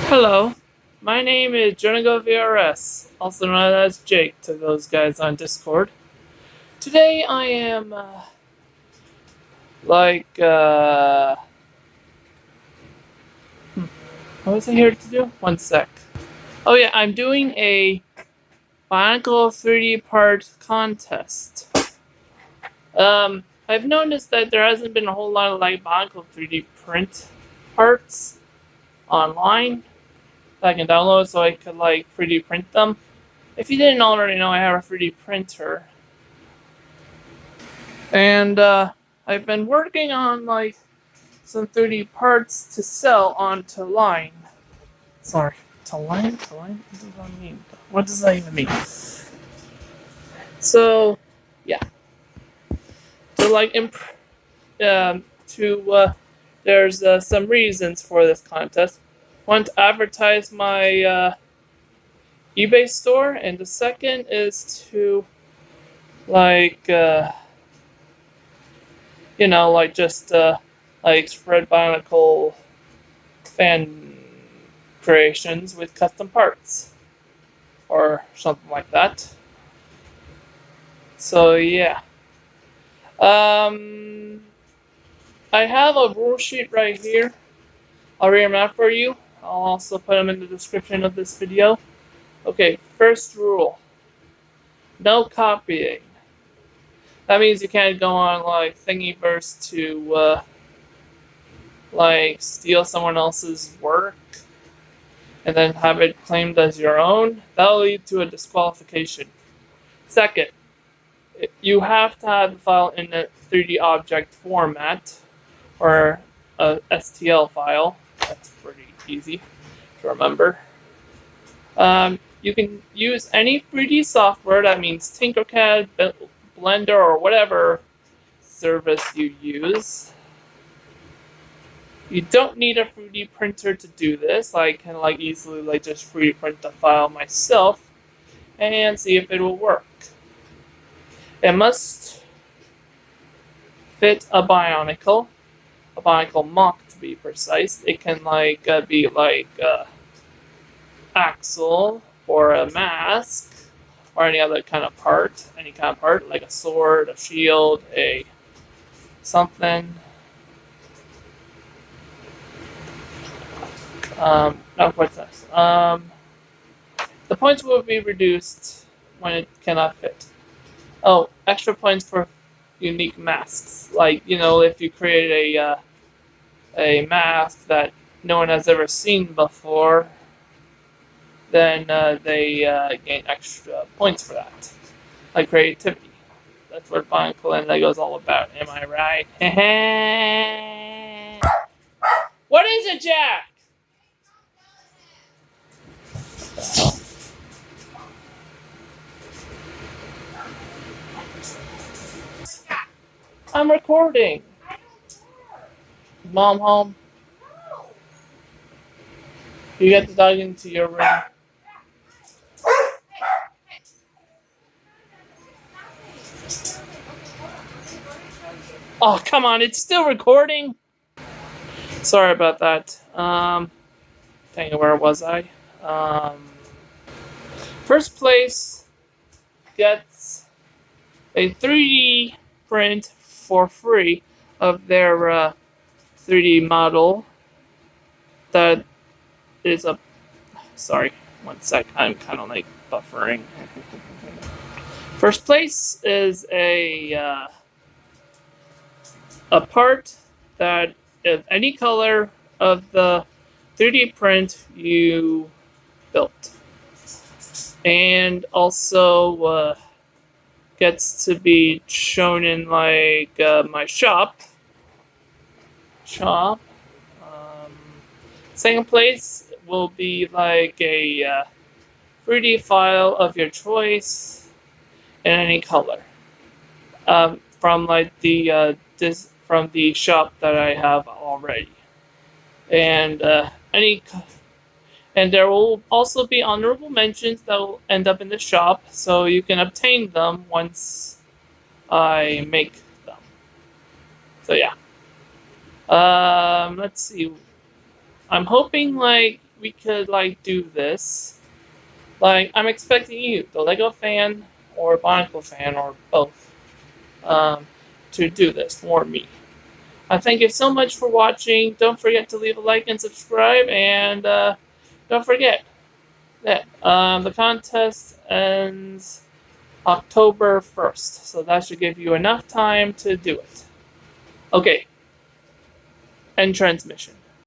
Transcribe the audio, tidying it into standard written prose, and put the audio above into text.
Hello, my name is JonogoVRS, also known as Jake to those guys on Discord. Today I am, like, what was I here to do? One sec. Oh yeah, I'm doing a bionicle 3D part contest. I've noticed that there hasn't been a whole lot of, like, bionicle 3D print parts online that I can download so I could, like, 3D print them. If you didn't already know, I have a 3D printer. And I've been working on like some 3D parts to sell onto line. Sorry, to line? To line? What does that mean? What does that even mean? So, yeah. To like there's some reasons for this contest. One, to advertise my eBay store, and the second is to like like just like spread bionicle fan creations with custom parts or something like that. So yeah. I have a rule sheet right here. I'll read them out for you. I'll also put them in the description of this video. Okay, first rule. No copying. That means you can't go on like Thingiverse to like steal someone else's work and then have it claimed as your own. That'll lead to a disqualification. Second, you have to have the file in a 3D object format or a STL file. That's pretty easy to remember. You can use any 3D software. That means Tinkercad, Blender, or whatever service you use. You don't need a 3D printer to do this. I can like easily like just 3D print the file myself and see if it will work. It must fit a bionicle mock to be precise. It can like be like axle or a mask or any other kind of part, like a sword, a shield, a something. No, what's this? The points will be reduced when it cannot fit. Oh, extra points for unique masks. Like, if you create a mask that no one has ever seen before, then they gain extra points for that. Like creativity. That's what bionicle and Lego is all about. Am I right? What is it, Jack? I'm recording. Mom home? You get the dog into your room. Oh, come on, it's still recording. Sorry about that. Dang it, where was I? First place gets a 3D print for free of their 3D model that is a... Sorry, one sec, I'm kind of like buffering. First place is a part that of any color of the 3D print you built. And also gets to be shown in like my shop. Second place will be like a 3D file of your choice in any color from like from the shop that I have already, and and there will also be honorable mentions that will end up in the shop, so you can obtain them once I make them. So yeah. Let's see. I'm hoping like we could like do this. Like, I'm expecting you, the Lego fan or bionicle fan or both, to do this for me. I thank you so much for watching. Don't forget to leave a like and subscribe, and don't forget that the contest ends October 1st, so that should give you enough time to do it. Okay, end transmission.